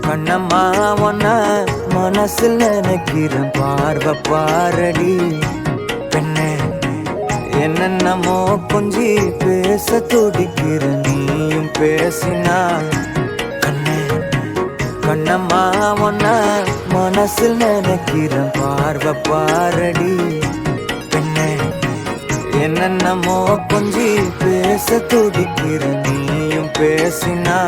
கண்ணம்மா ஒன்ன மனசில் நினைக்கிறேன் பார்வை பாரடி பெண்ணே என்னென்னமோ கொஞ்சி பேச துடிக்கிற நீயும் பேசினா கண்ணே கண்ணம்மா ஒன்ன மனசில் நினைக்கிறேன் பார்வை பாரடி பெண்ணே என்னென்னமோ கொஞ்சி பேச துடிக்கிற நீயும் பேசினா